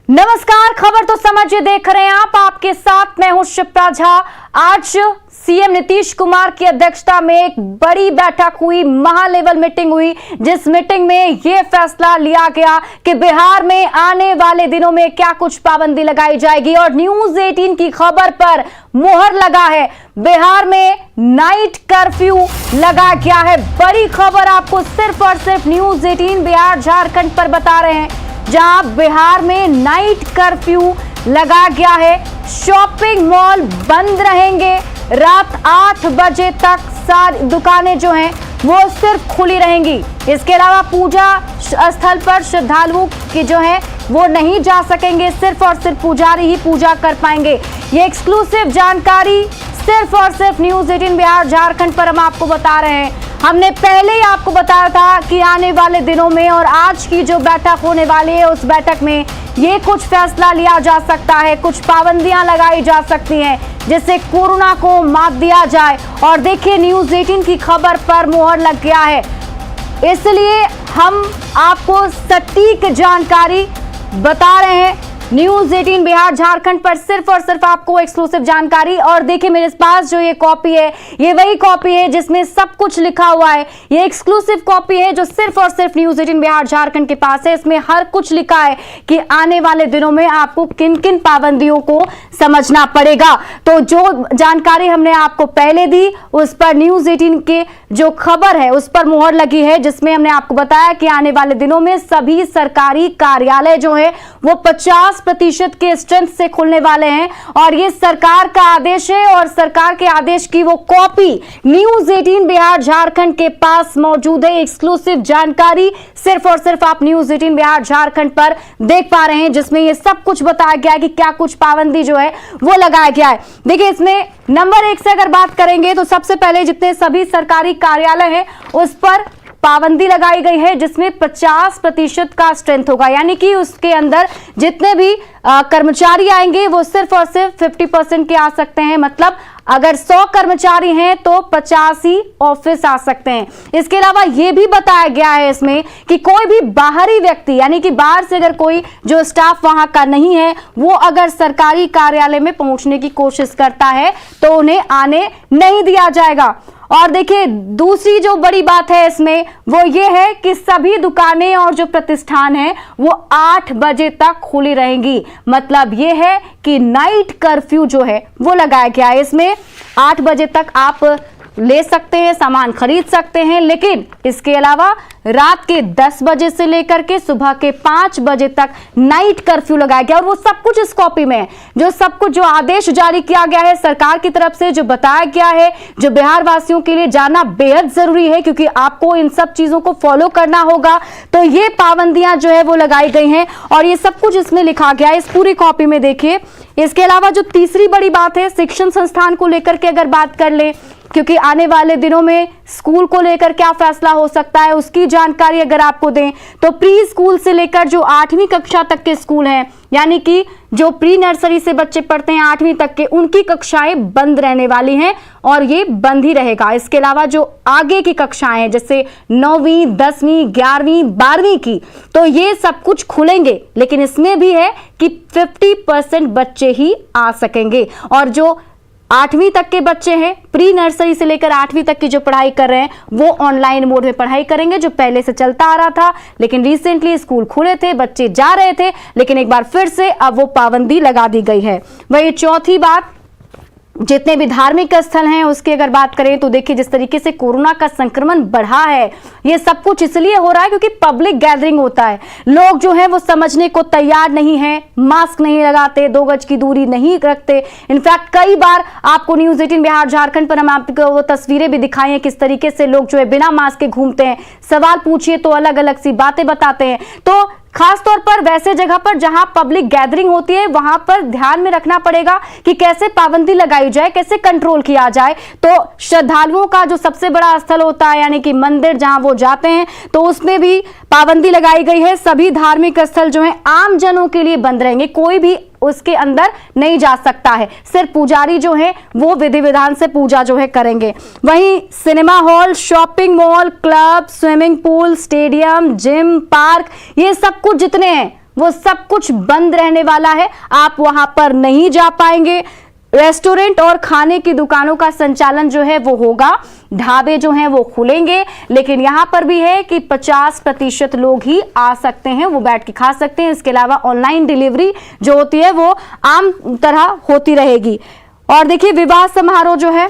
नमस्कार, खबर तो समझिए देख रहे हैं आप, आपके साथ मैं हूं शिप्रा झा। आज सीएम नीतीश कुमार की अध्यक्षता में एक बड़ी बैठक हुई, महालेवल मीटिंग हुई, जिस मीटिंग में यह फैसला लिया गया कि बिहार में आने वाले दिनों में क्या कुछ पाबंदी लगाई जाएगी। और न्यूज 18 की खबर पर मुहर लगा है, बिहार में नाइट कर्फ्यू लगा गया है। बड़ी खबर आपको सिर्फ और सिर्फ न्यूज 18 बिहार झारखंड पर बता रहे हैं, जहां बिहार में नाइट कर्फ्यू लगा गया है। शॉपिंग मॉल बंद रहेंगे, रात 8 बजे तक सारी दुकानें जो हैं वो सिर्फ खुली रहेंगी। इसके अलावा पूजा स्थल पर श्रद्धालुओं की जो है वो नहीं जा सकेंगे, सिर्फ और सिर्फ पुजारी ही पूजा कर पाएंगे। ये एक्सक्लूसिव जानकारी सिर्फ और सिर्फ न्यूज 18 बिहार झारखंड पर हम आपको बता रहे हैं। हमने पहले ही आपको बताया था कि आने वाले दिनों में और आज की जो बैठक होने वाली है उस बैठक में ये कुछ फैसला लिया जा सकता है, कुछ पाबंदियां लगाई जा सकती हैं जिससे कोरोना को मात दिया जाए। और देखिए, न्यूज 18 की खबर पर मुहर लग गया है, इसलिए हम आपको सटीक जानकारी बता रहे हैं। न्यूज 18 बिहार झारखंड पर सिर्फ और सिर्फ आपको एक्सक्लूसिव जानकारी। और देखिए, मेरे पास जो ये कॉपी है, ये वही कॉपी है जिसमें सब कुछ लिखा हुआ है। ये एक्सक्लूसिव कॉपी है जो सिर्फ और सिर्फ न्यूज 18 बिहार झारखंड के पास है। इसमें हर कुछ लिखा है कि आने वाले दिनों में आपको किन किन पाबंदियों को समझना पड़ेगा। तो जो जानकारी हमने आपको पहले दी, उस पर न्यूज 18 के जो खबर है उस पर मुहर लगी है, जिसमें हमने आपको बताया कि आने वाले दिनों में सभी सरकारी कार्यालय जो है वो 50% के स्ट्रेंथ से खुलने वाले हैं। और ये सरकार का आदेश है और सरकार के आदेश की वो कॉपी न्यूज 18 बिहार झारखंड के पास मौजूद है। एक्सक्लूसिव जानकारी सिर्फ और सिर्फ आप न्यूज 18 बिहार झारखंड पर देख पा रहे हैं, जिसमें ये सब कुछ बताया गया है कि क्या कुछ पाबंदी जो है वो लगाया गया है। देखिए, इसमें नंबर 1 से अगर बात करेंगे तो सबसे पहले जितने सभी सरकारी कार्यालय हैं उस पर पाबंदी लगाई गई है, जिसमें 50% का स्ट्रेंथ होगा, यानी कि उसके अंदर जितने भी कर्मचारी आएंगे वो सिर्फ और सिर्फ 50% के आ सकते हैं। मतलब अगर 100 कर्मचारी हैं तो 50 ही ऑफिस आ सकते हैं। इसके अलावा यह भी बताया गया है इसमें कि कोई भी बाहरी व्यक्ति, यानी कि बाहर से अगर कोई जो स्टाफ वहां का नहीं है, वो अगर सरकारी कार्यालय में पहुंचने की कोशिश करता है तो उन्हें आने नहीं दिया जाएगा। और देखिए, दूसरी जो बड़ी बात है इसमें वो ये है कि सभी दुकानें और जो प्रतिष्ठान हैं वो 8 बजे तक खुली रहेंगी। मतलब ये है कि नाइट कर्फ्यू जो है वो लगाया गया है। इसमें 8 बजे तक आप ले सकते हैं, सामान खरीद सकते हैं, लेकिन इसके अलावा रात के 10 बजे से लेकर के सुबह के 5 बजे तक नाइट कर्फ्यू लगाया गया। और वो सब कुछ इस कॉपी में है, जो सब कुछ जो आदेश जारी किया गया है सरकार की तरफ से, जो बताया गया है, जो बिहार वासियों के लिए जानना बेहद जरूरी है, क्योंकि आपको इन सब चीजों को फॉलो करना होगा। तो ये पाबंदियां जो है वो लगाई गई हैं और ये सब कुछ इसमें लिखा गया है इस पूरी कॉपी में। देखिए, इसके अलावा जो तीसरी बड़ी बात है, शिक्षण संस्थान को लेकर के अगर बात कर ले, क्योंकि आने वाले दिनों में स्कूल को लेकर क्या फैसला हो सकता है उसकी जानकारी अगर आपको दें तो प्री स्कूल से लेकर जो 8वीं कक्षा तक के स्कूल हैं, यानी कि जो प्री नर्सरी से बच्चे पढ़ते हैं 8वीं तक के, उनकी कक्षाएं बंद रहने वाली हैं और ये बंद ही रहेगा। इसके अलावा जो आगे की कक्षाएं हैं जैसे 9वीं, 10वीं, 11वीं, 12वीं की, तो ये सब कुछ खुलेंगे, लेकिन इसमें भी है कि 50% बच्चे ही आ सकेंगे। और जो 8वीं तक के बच्चे हैं, प्री नर्सरी से लेकर 8वीं तक की जो पढ़ाई कर रहे हैं वो ऑनलाइन मोड में पढ़ाई करेंगे, जो पहले से चलता आ रहा था। लेकिन रिसेंटली स्कूल खुले थे, बच्चे जा रहे थे, लेकिन एक बार फिर से अब वो पाबंदी लगा दी गई है। वही चौथी बात, जितने भी धार्मिक स्थल हैं उसकी अगर बात करें तो देखिए, जिस तरीके से कोरोना का संक्रमण बढ़ा है, ये सब कुछ इसलिए हो रहा है क्योंकि पब्लिक गैदरिंग होता है। लोग जो है वो समझने को तैयार नहीं है, मास्क नहीं लगाते, 2 गज की दूरी नहीं रखते। इनफैक्ट कई बार आपको न्यूज 18 बिहार झारखंड पर हम आपको वो तस्वीरें भी दिखाई हैं किस तरीके से लोग जो है बिना मास्क के घूमते हैं। सवाल पूछिए तो अलग अलग सी बातें बताते हैं। तो खास तौर पर वैसे जगह पर जहां पब्लिक गैदरिंग होती है वहां पर ध्यान में रखना पड़ेगा कि कैसे पाबंदी लगाई जाए, कैसे कंट्रोल किया जाए। तो श्रद्धालुओं का जो सबसे बड़ा स्थल होता है, यानी कि मंदिर जहां वो जाते हैं, तो उसमें भी पाबंदी लगाई गई है। सभी धार्मिक स्थल जो है आम जनों के लिए बंद रहेंगे, कोई भी उसके अंदर नहीं जा सकता है, सिर्फ पुजारी जो है वो विधि विधान से पूजा जो है करेंगे। वहीं cinema hall, shopping mall, club, swimming pool, stadium, gym, park, ये सब कुछ जितने हैं वो सब कुछ बंद रहने वाला है। आप वहां पर नहीं जा पाएंगे। रेस्टोरेंट और खाने की दुकानों का संचालन जो है वो होगा, ढाबे जो हैं वो खुलेंगे, लेकिन यहां पर भी है कि 50% लोग ही आ सकते हैं, वो बैठ के खा सकते हैं। इसके अलावा ऑनलाइन डिलीवरी जो होती है वो आम तरह होती रहेगी। और देखिए, विवाह समारोह जो है,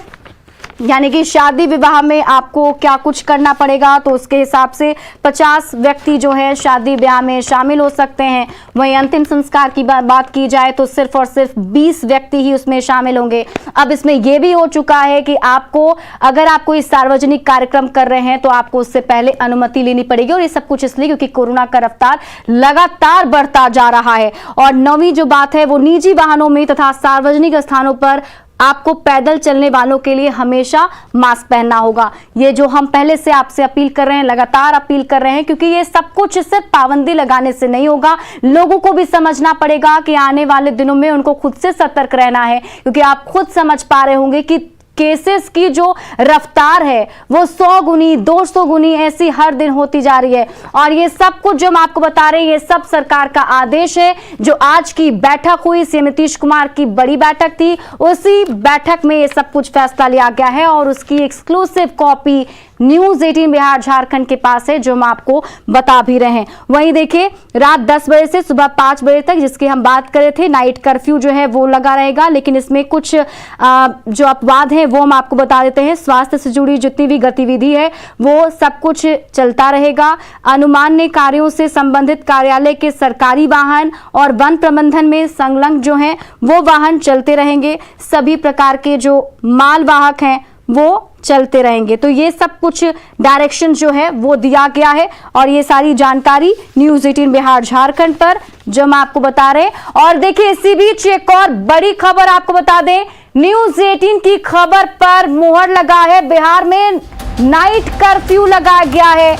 यानी कि शादी विवाह में आपको क्या कुछ करना पड़ेगा, तो उसके हिसाब से 50 व्यक्ति जो है शादी ब्याह में शामिल हो सकते हैं। वहीं अंतिम संस्कार की बात की जाए तो सिर्फ और सिर्फ 20 व्यक्ति ही उसमें शामिल होंगे। अब इसमें यह भी हो चुका है कि आपको, अगर आप कोई सार्वजनिक कार्यक्रम कर रहे हैं तो आपको उससे पहले अनुमति लेनी पड़ेगी। और ये सब कुछ इसलिए क्योंकि कोरोना का रफ्तार लगातार बढ़ता जा रहा है। और नौवीं जो बात है वो निजी वाहनों में तथा सार्वजनिक स्थानों पर आपको पैदल चलने वालों के लिए हमेशा मास्क पहनना होगा। ये जो हम पहले से आपसे अपील कर रहे हैं, लगातार अपील कर रहे हैं, क्योंकि ये सब कुछ सिर्फ पाबंदी लगाने से नहीं होगा। लोगों को भी समझना पड़ेगा कि आने वाले दिनों में उनको खुद से सतर्क रहना है, क्योंकि आप खुद समझ पा रहे होंगे कि केसेस की जो रफ्तार है वो 100 गुनी 200 गुनी ऐसी हर दिन होती जा रही है। और ये सब कुछ जो हम आपको बता रहे हैं, ये सब सरकार का आदेश है। जो आज की बैठक हुई, सीएम नीतीश कुमार की बड़ी बैठक थी, उसी बैठक में ये सब कुछ फैसला लिया गया है। और उसकी exclusive copy news 18 Bihar Jharkhand के पास है, जो हम आपको बता भी रहे हैं। वहीं देखिए, रात 10 बजे से सुबह 5 बजे तक, जिसकी हम बात कर रहे थे, नाइट कर्फ्यू जो है वो लगा रहेगा। लेकिन इसमें कुछ जो अपवाद हैं वो हम आपको बता देते हैं। स्वास्थ्य से जुड़ी जितनी भी गतिविधि है वो सब कुछ चलता रहेगा। अनुमान्य कार्यों से संबंधित कार्यालय के सरकारी वाहन और वन प्रबंधन में संलग्न जो हैं वो वाहन चलते रहेंगे। सभी प्रकार के जो मालवाहक हैं वो चलते रहेंगे। तो ये सब कुछ डायरेक्शन जो है वो दिया गया है। और ये सारी जानकारी न्यूज़ 18 बिहार झारखंड पर जो हम आपको बता रहे हैं। और देखिए, इसी बीच एक और बड़ी खबर आपको बता दें, न्यूज़ 18 की खबर पर मुहर लगा है। बिहार में नाइट कर्फ्यू लगाया गया है,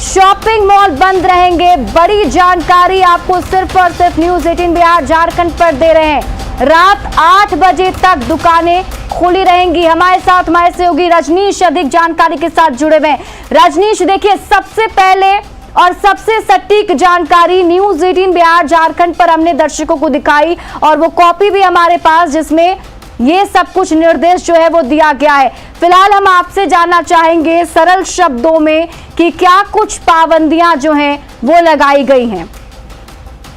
शॉपिंग मॉल बंद रहेंगे। बड़ी जानकारी आपको सिर्फ और सिर्फ न्यूज़ 18 बिहार झारखंड पर दे रहे हैं। रात 8 बजे तक दुकानें खुली रहेंगी। हमारे साथ हमारे सहयोगी रजनीश अधिक जानकारी के साथ जुड़े हुए हैं। रजनीश, देखिए, सबसे पहले और सबसे सटीक जानकारी न्यूज़ 18 बिहार झारखंड पर हमने दर्शकों को दिखाई, और वो कॉपी भी हमारे पास जिसमें ये सब कुछ निर्देश जो है वो दिया गया है। फिलहाल हम आपसे जानना चाहेंगे सरल शब्दों में कि क्या कुछ पाबंदियां जो हैं वो लगाई गई हैं।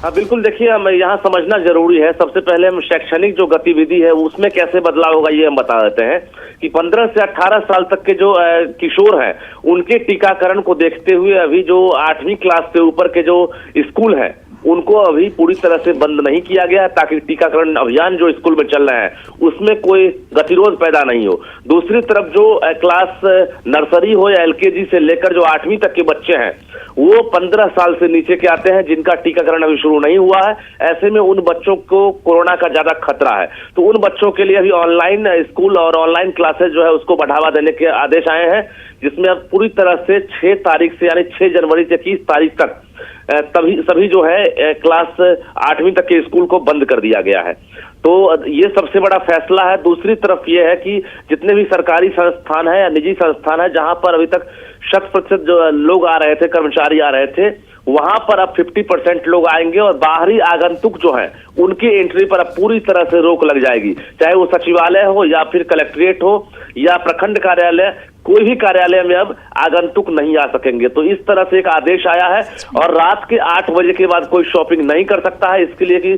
हाँ बिल्कुल, देखिए, हम यहाँ समझना जरूरी है। सबसे पहले हम शैक्षणिक जो गतिविधि है उसमें कैसे बदलाव होगा ये हम बता देते हैं कि 15 से 18 साल तक के जो किशोर हैं उनके टीकाकरण को देखते हुए अभी जो 8वीं क्लास से ऊपर के जो स्कूल हैं उनको अभी पूरी तरह से बंद नहीं किया गया है, ताकि टीकाकरण अभियान जो स्कूल में चल रहे हैं उसमें कोई गतिरोध पैदा नहीं हो। दूसरी तरफ जो क्लास नर्सरी हो या LKG से लेकर जो 8वीं तक के बच्चे हैं वो 15 साल से नीचे के आते हैं, जिनका टीकाकरण अभी शुरू नहीं हुआ है। ऐसे में उन बच्चों को कोरोना का ज्यादा खतरा है, तो उन बच्चों के लिए अभी ऑनलाइन स्कूल और ऑनलाइन क्लासेस जो है उसको बढ़ावा देने के आदेश आए हैं, जिसमें अब पूरी तरह से 6 तारीख से यानी 6 जनवरी से 21 तारीख तक सभी जो है क्लास 8वीं तक के स्कूल को बंद कर दिया गया है। तो ये सबसे बड़ा फैसला है। दूसरी तरफ ये है कि जितने भी सरकारी संस्थान है या निजी संस्थान है जहां पर अभी तक 100% जो लोग आ रहे थे, कर्मचारी आ रहे थे, वहां पर अब 50% लोग आएंगे और बाहरी आगंतुक जो है उनकी एंट्री पर अब पूरी तरह से रोक लग जाएगी। चाहे वो सचिवालय हो या फिर कलेक्ट्रेट हो या प्रखंड कार्यालय, कोई भी कार्यालय में अब आगंतुक नहीं आ सकेंगे। तो इस तरह से एक आदेश आया है। और रात के 8 बजे के बाद कोई शॉपिंग नहीं कर सकता है, इसके लिए कि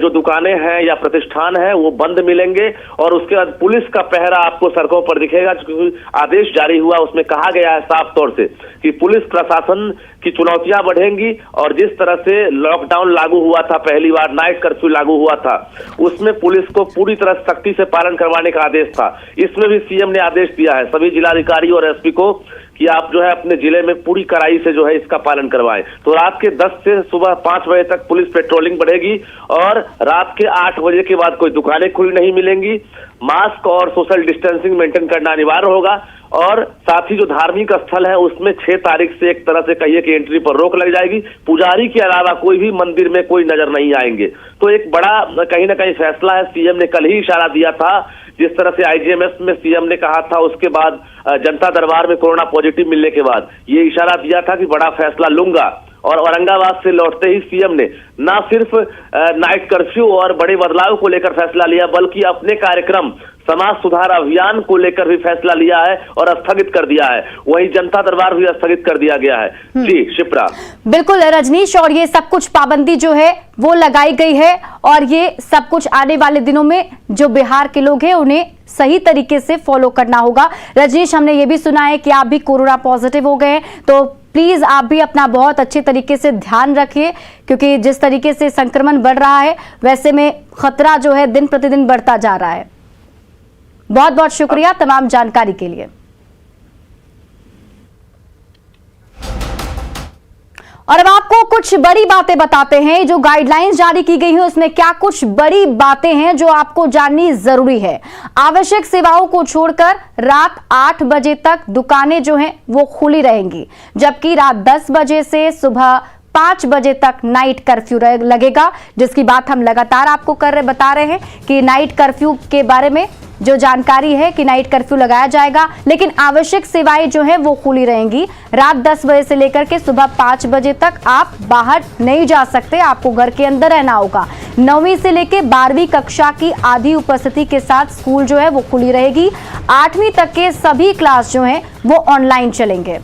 जो दुकानें हैं या प्रतिष्ठान है वो बंद मिलेंगे। और उसके बाद पुलिस का पहरा आपको सड़कों पर दिखेगा, क्योंकि आदेश जारी हुआ उसमें कहा गया है साफ तौर से कि पुलिस प्रशासन की चुनौतियां बढ़ेंगी। और जिस तरह से लॉकडाउन लागू हुआ था, पहली बार नाइट कर्फ्यू लागू हुआ था, उसमें पुलिस को पूरी तरह सख्ती से पालन करवाने का आदेश था। इसमें भी सीएम ने आदेश दिया है सभी जिलाधिकारी और एसपी को कि आप जो है अपने जिले में पूरी कड़ाई से जो है इसका पालन करवाएं। तो रात के 10 से सुबह 5 बजे तक पुलिस पेट्रोलिंग बढ़ेगी और रात के 8 बजे के बाद कोई दुकानें खुली नहीं मिलेंगी। मास्क और सोशल डिस्टेंसिंग मेंटेन करना अनिवार्य होगा। और साथ ही जो धार्मिक स्थल है उसमें 6 तारीख से एक तरह से कहिए कि एंट्री पर रोक लग जाएगी। पुजारी के अलावा कोई भी मंदिर में कोई नजर नहीं आएंगे। तो एक बड़ा कहीं ना कहीं फैसला है। सीएम ने कल ही इशारा दिया था, जिस तरह से IGMS में सीएम ने कहा था, उसके बाद जनता दरबार में कोरोना पॉजिटिव मिलने के बाद ये इशारा दिया था कि बड़ा फैसला लूंगा और औरंगाबाद से लौटते ही सीएम ने न सिर्फ नाइट कर्फ्यू और बड़े बदलाव को लेकर फैसला लिया, बल्कि अपने कार्यक्रम समाज सुधार अभियान को लेकर भी फैसला लिया है और स्थगित कर दिया है। वहीं जनता दरबार भी स्थगित कर दिया गया है। जी शिप्रा, बिल्कुल रजनीश, और ये सब कुछ पाबंदी जो है वो लगाई गई है और ये सब कुछ आने वाले दिनों में जो बिहार के लोग हैं उन्हें सही तरीके से फॉलो करना होगा। रजनीश, हमने ये भी सुना है कि आप भी कोरोना पॉजिटिव हो गए, तो प्लीज आप भी अपना बहुत अच्छे तरीके से ध्यान रखिए, क्योंकि जिस तरीके से संक्रमण बढ़ रहा है वैसे में खतरा जो है दिन प्रतिदिन बढ़ता जा रहा है। बहुत बहुत शुक्रिया तमाम जानकारी के लिए। और अब आपको कुछ बड़ी बातें बताते हैं। जो गाइडलाइंस जारी की गई है उसमें क्या कुछ बड़ी बातें हैं जो आपको जाननी जरूरी है। आवश्यक सेवाओं को छोड़कर रात 8 बजे तक दुकानें जो हैं वो खुली रहेंगी, जबकि रात 10 बजे से सुबह 5 बजे तक नाइट कर्फ्यू लगेगा, जिसकी बात हम लगातार आपको बता रहे हैं कि नाइट कर्फ्यू के बारे में जो जानकारी है कि नाइट कर्फ्यू लगाया जाएगा, लेकिन आवश्यक सेवाएं जो है वो खुली रहेंगी। रात 10 बजे से लेकर के सुबह 5 बजे तक आप बाहर नहीं जा सकते, आपको घर के अंदर रहना होगा। 9वीं से लेकर 12वीं कक्षा की आधी उपस्थिति के साथ स्कूल जो है वो खुली रहेगी। 8वीं तक के सभी क्लास जो है वो ऑनलाइन चलेंगे।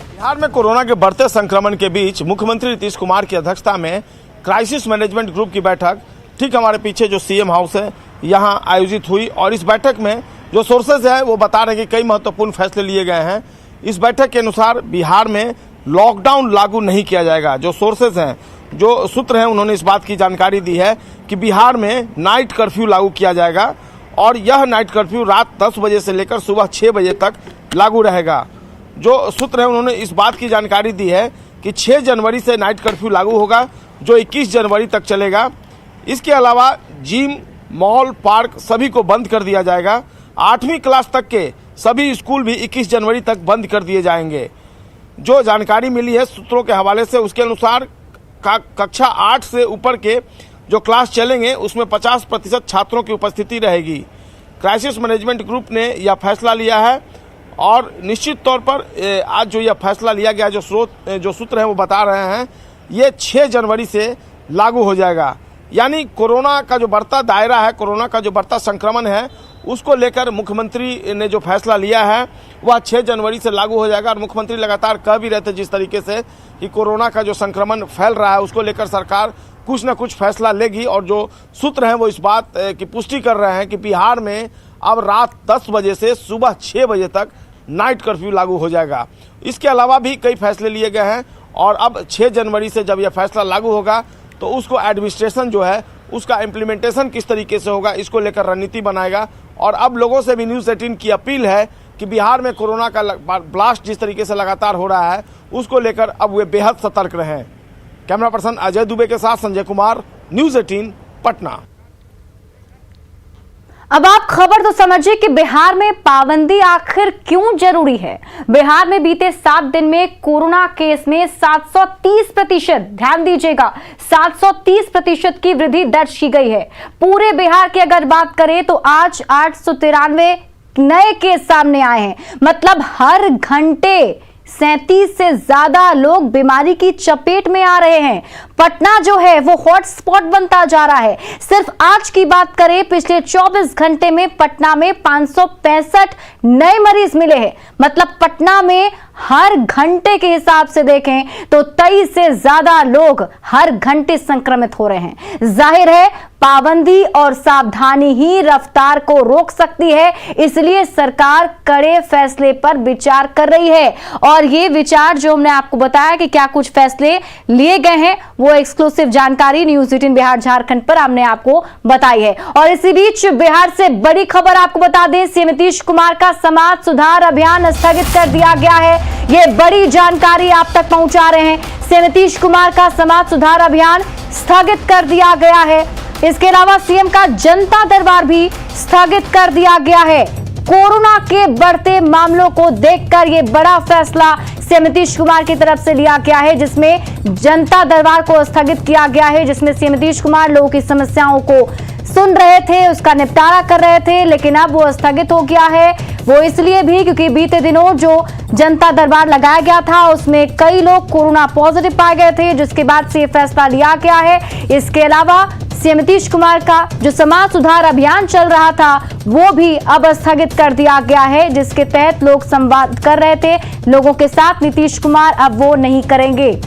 बिहार में कोरोना के बढ़ते संक्रमण के बीच मुख्यमंत्री नीतीश कुमार की अध्यक्षता में क्राइसिस मैनेजमेंट ग्रुप की बैठक ठीक हमारे पीछे जो सीएम हाउस है यहां आयोजित हुई, और इस बैठक में जो सोर्सेज है वो बता रहे हैं कि कई महत्वपूर्ण फैसले लिए गए हैं। इस बैठक के अनुसार बिहार में लॉकडाउन लागू नहीं किया जाएगा। जो सोर्सेज हैं, जो सूत्र हैं, उन्होंने इस बात की जानकारी दी है कि बिहार में नाइट कर्फ्यू लागू किया जाएगा और यह नाइट कर्फ्यू रात 10 बजे से लेकर सुबह 6 बजे तक लागू रहेगा। जो सूत्र है उन्होंने इस बात की जानकारी दी है कि 6 जनवरी से नाइट कर्फ्यू लागू होगा, जो 21 जनवरी तक चलेगा। इसके अलावा जिम, मॉल, पार्क सभी को बंद कर दिया जाएगा। 8वीं क्लास तक के सभी स्कूल भी 21 जनवरी तक बंद कर दिए जाएंगे। जो जानकारी मिली है सूत्रों के हवाले से, उसके अनुसार कक्षा 8 से ऊपर के जो क्लास चलेंगे उसमें 50% छात्रों की उपस्थिति रहेगी। क्राइसिस मैनेजमेंट ग्रुप ने यह फैसला लिया है और निश्चित तौर पर आज जो यह फैसला लिया गया, जो सूत्र हैं वो बता रहे हैं, ये 6 जनवरी से लागू हो जाएगा। यानी कोरोना का जो बढ़ता दायरा है, कोरोना का जो बढ़ता संक्रमण है, उसको लेकर मुख्यमंत्री ने जो फैसला लिया है वह 6 जनवरी से लागू हो जाएगा। और मुख्यमंत्री लगातार कह भी रहे थे जिस तरीके से कि कोरोना का जो संक्रमण फैल रहा है उसको लेकर सरकार कुछ न कुछ फैसला लेगी। और जो सूत्र हैं वो इस बात की पुष्टि कर रहे हैं कि बिहार में अब रात 10 बजे से सुबह 6 बजे तक नाइट कर्फ्यू लागू हो जाएगा। इसके अलावा भी कई फैसले लिए गए हैं और अब 6 जनवरी से जब यह फैसला लागू होगा तो उसको एडमिनिस्ट्रेशन जो है उसका इम्प्लीमेंटेशन किस तरीके से होगा इसको लेकर रणनीति बनाएगा। और अब लोगों से भी न्यूज़ 18 की अपील है कि बिहार में कोरोना का ब्लास्ट जिस तरीके से लगातार हो रहा है उसको लेकर अब वे बेहद सतर्क रहें। कैमरा पर्सन अजय दुबे के साथ संजय कुमार, न्यूज़ 18 पटना। अब आप खबर तो समझिए कि बिहार में पाबंदी आखिर क्यों जरूरी है। बिहार में बीते 7 दिन में कोरोना केस में 730%, ध्यान दीजिएगा, 730% की वृद्धि दर्ज की गई है। पूरे बिहार की अगर बात करें तो आज 893 नए केस सामने आए हैं। मतलब हर घंटे 37 से ज्यादा लोग बीमारी की चपेट में आ रहे हैं। पटना जो है वो हॉटस्पॉट बनता जा रहा है। सिर्फ आज की बात करें, पिछले 24 घंटे में पटना में 565 नए मरीज मिले हैं। मतलब पटना में हर घंटे के हिसाब से देखें तो 23 से ज्यादा लोग हर घंटे संक्रमित हो रहे हैं। जाहिर है पाबंदी और सावधानी ही रफ्तार को रोक सकती है, इसलिए सरकार कड़े फैसले पर विचार कर रही है। और ये विचार जो हमने आपको बताया कि क्या कुछ फैसले लिए गए हैं, वो एक्सक्लूसिव जानकारी न्यूज़ 18 बिहार झारखंड पर हमने आपको बताई है। और इसी बीच बिहार से बड़ी खबर आपको बता दें, सीएम नीतीश कुमार का समाज सुधार अभियान स्थगित कर दिया गया है। ये बड़ी जानकारी आप तक पहुंचा रहे हैं। सीएम नीतीश कुमार का समाज सुधार अभियान स्थगित कर दिया गया है। इसके अलावा सीएम का जनता दरबार भी स्थगित कर दिया गया है। कोरोना के बढ़ते मामलों को देखकर यह बड़ा फैसला सीएम नीतीश कुमार की तरफ से लिया गया है, जिसमें जनता दरबार को स्थगित किया गया है, जिसमें सीएम नीतीश कुमार लोगों की समस्याओं को सुन रहे थे, उसका निपटारा कर रहे थे, लेकिन अब वो स्थगित हो गया है। वो इसलिए भी क्योंकि बीते दिनों जो जनता दरबार लगाया गया था उसमें कई लोग कोरोना पॉजिटिव पाए गए थे, जिसके बाद से ये फैसला लिया गया है। इसके अलावा सीएम नीतीश कुमार का जो समाज सुधार अभियान चल रहा था वो भी अब स्थगित कर दिया गया है, जिसके तहत लोग संवाद कर रहे थे लोगों के साथ। नीतीश कुमार अब वो नहीं करेंगे।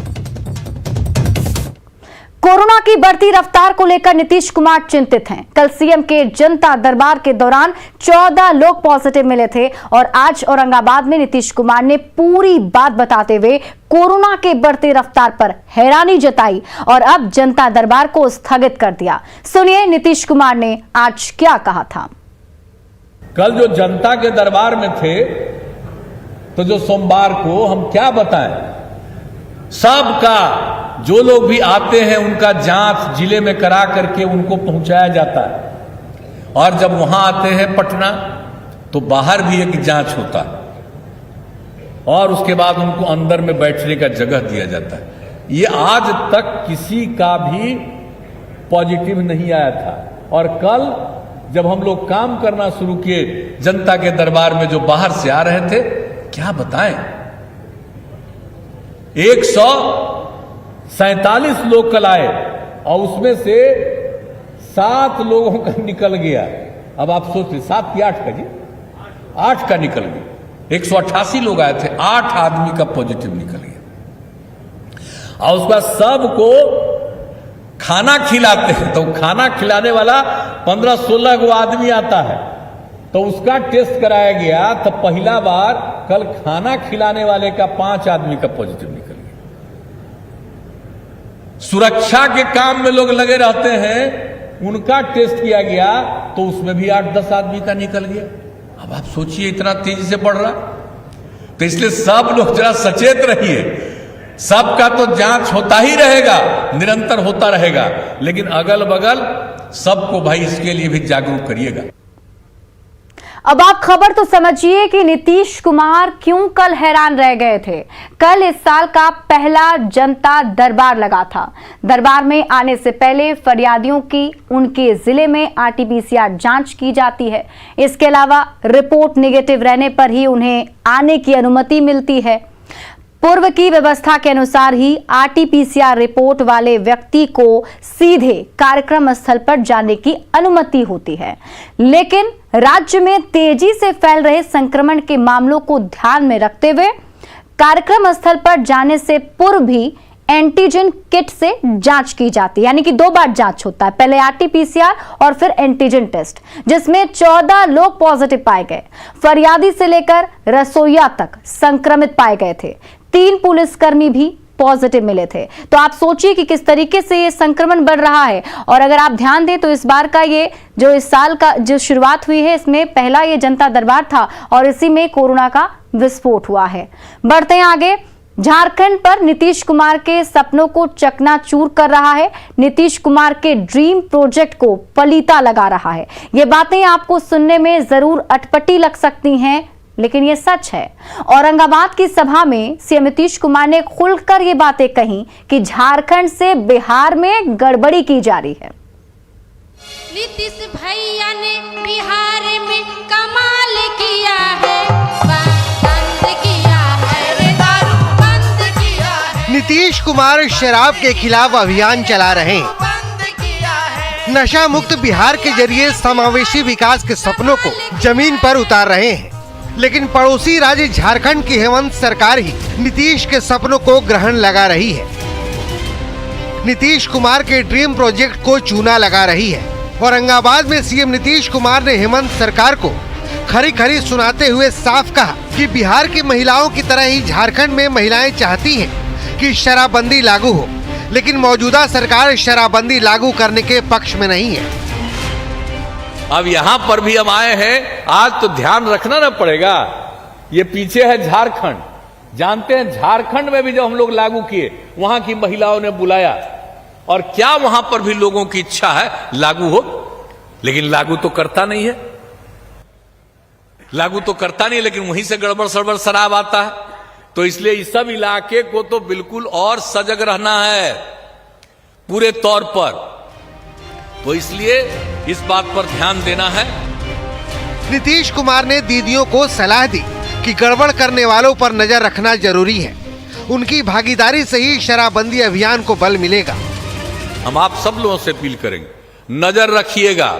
कोरोना की बढ़ती रफ्तार को लेकर नीतीश कुमार चिंतित हैं। कल सीएम के जनता दरबार के दौरान 14 लोग पॉजिटिव मिले थे और आज औरंगाबाद में नीतीश कुमार ने पूरी बात बताते हुए कोरोना के बढ़ती रफ्तार पर हैरानी जताई और अब जनता दरबार को स्थगित कर दिया। सुनिए नीतीश कुमार ने आज क्या कहा था। कल जो जनता के दरबार में थे तो जो सोमवार को हम क्या बताएं, सबका जो लोग भी आते हैं उनका जांच जिले में करा करके उनको पहुंचाया जाता है। और जब वहां आते हैं पटना तो बाहर भी एक जांच होता है और उसके बाद उनको अंदर में बैठने का जगह दिया जाता है। ये आज तक किसी का भी पॉजिटिव नहीं आया था। और कल जब हम लोग काम करना शुरू किए जनता के दरबार में जो बाहर से आ रहे थे, क्या बताएं, 147 लोग कल आए और उसमें से 7 लोगों का निकल गया। अब आप सोचिए 7 की 8 का जी, 8 का निकल गया। 188 लोग आए थे, 8 आदमी का पॉजिटिव निकल गया। और उसके बाद सबको खाना खिलाते हैं तो खाना खिलाने वाला 15-16 को आदमी आता है तो उसका टेस्ट कराया गया। तो पहला बार कल खाना खिलाने वाले का 5 आदमी का पॉजिटिव निकल गया। सुरक्षा के काम में लोग लगे रहते हैं, उनका टेस्ट किया गया तो उसमें भी 8-10 आदमी का निकल गया। अब आप सोचिए इतना तेजी से बढ़ रहा, तो इसलिए सब लोग जरा सचेत रहिए। सबका तो जांच होता ही रहेगा, निरंतर होता रहेगा, लेकिन अगल बगल सबको भाई इसके लिए भी जागरूक करिएगा। अब आप खबर तो समझिए कि नीतीश कुमार क्यों कल हैरान रह गए थे। कल इस साल का पहला जनता दरबार लगा था। दरबार में आने से पहले फरियादियों की उनके जिले में आरटीपीसीआर जांच की जाती है। इसके अलावा रिपोर्ट नेगेटिव रहने पर ही उन्हें आने की अनुमति मिलती है। पूर्व की व्यवस्था के अनुसार ही आरटीपीसीआर रिपोर्ट वाले व्यक्ति को सीधे कार्यक्रम स्थल पर जाने की अनुमति होती है, लेकिन राज्य में तेजी से फैल रहे संक्रमण के मामलों को ध्यान में रखते हुए कार्यक्रम स्थल पर जाने से पूर्व भी एंटीजन किट से जांच की जाती है, यानी कि 2 बार जांच होता है, पहले आरटीपीसीआर और फिर एंटीजन टेस्ट, जिसमें 14 लोग पॉजिटिव पाए गए। फरियादी से लेकर रसोइया तक संक्रमित पाए गए थे। 3 पुलिसकर्मी भी पॉजिटिव मिले थे। तो आप सोचिए कि किस तरीके से ये संक्रमण बढ़ रहा है। और अगर आप ध्यान दें तो इस बार का ये जो इस साल का जो शुरुआत हुई है, इसमें पहला ये जनता दरबार था और इसी में कोरोना का विस्फोट हुआ है। बढ़ते हैं आगे। झारखंड पर नीतीश कुमार के सपनों को चकनाचूर कर रहा है। नीतीश कुमार के ड्रीम प्रोजेक्ट को पलीता लगा रहा है। ये बातें आपको सुनने में जरूर अटपटी लग सकती हैं, लेकिन ये सच है। औरंगाबाद की सभा में सीएम नीतीश कुमार ने खुलकर ये बातें कही कि झारखंड से बिहार में गड़बड़ी की जा रही है। नीतीश भैया ने बिहार में कमाल किया है, नीतीश कुमार शराब के खिलाफ अभियान चला रहे हैं। नशा मुक्त बिहार के जरिए समावेशी विकास के सपनों को जमीन पर उतार रहे हैं, लेकिन पड़ोसी राज्य झारखंड की हेमंत सरकार ही नीतीश के सपनों को ग्रहण लगा रही है। नीतीश कुमार के ड्रीम प्रोजेक्ट को चूना लगा रही है। औरंगाबाद में सीएम नीतीश कुमार ने हेमंत सरकार को खरी खरी सुनाते हुए साफ कहा कि बिहार की महिलाओं की तरह ही झारखंड में महिलाएं चाहती हैं कि शराबबंदी लागू हो, लेकिन मौजूदा सरकार शराबबंदी लागू करने के पक्ष में नहीं है। अब यहां पर भी हम आए हैं, आज तो ध्यान रखना ना पड़ेगा। ये पीछे है झारखंड, जानते हैं झारखंड में भी जब हम लोग लागू किए वहां की महिलाओं ने बुलाया और क्या वहां पर भी लोगों की इच्छा है लागू हो, लेकिन लागू तो करता नहीं है। लागू तो करता नहीं, लेकिन वहीं से गड़बड़ सड़बड़ शराब आता है। तो इसलिए इस सब इलाके को तो बिल्कुल और सजग रहना है पूरे तौर पर। तो इसलिए इस बात पर ध्यान देना है। नीतीश कुमार ने दीदियों को सलाह दी कि गड़बड़ करने वालों पर नजर रखना जरूरी है। उनकी भागीदारी से ही शराबबंदी अभियान को बल मिलेगा। हम आप सब लोगों से अपील करेंगे, नजर रखिएगा।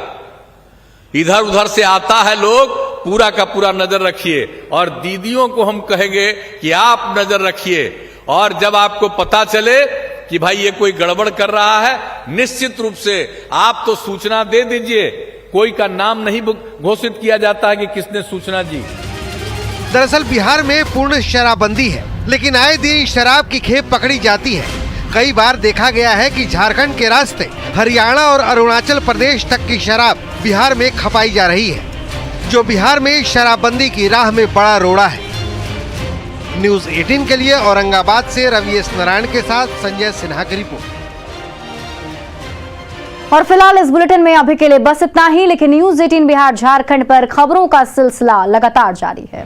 इधर उधर से आता है लोग, पूरा का पूरा नजर रखिए। और दीदियों को हम कहेंगे कि आप नजर रखिए। और जब आपको पता चले कि भाई ये कोई गड़बड़ कर रहा है, निश्चित रूप से आप तो सूचना दे दीजिए। कोई का नाम नहीं घोषित किया जाता है कि किसने सूचना दी। दरअसल बिहार में पूर्ण शराबबंदी है, लेकिन आए दिन शराब की खेप पकड़ी जाती है। कई बार देखा गया है कि झारखंड के रास्ते हरियाणा और अरुणाचल प्रदेश तक की शराब बिहार में खपाई जा रही है, जो बिहार में शराबबंदी की राह में बड़ा रोड़ा है। न्यूज़ 18 के लिए औरंगाबाद से रवि एस नारायण के साथ संजय सिन्हा की रिपोर्ट। और फिलहाल इस बुलेटिन में अभी के लिए बस इतना ही, लेकिन न्यूज़ 18 बिहार झारखंड पर खबरों का सिलसिला लगातार जारी है।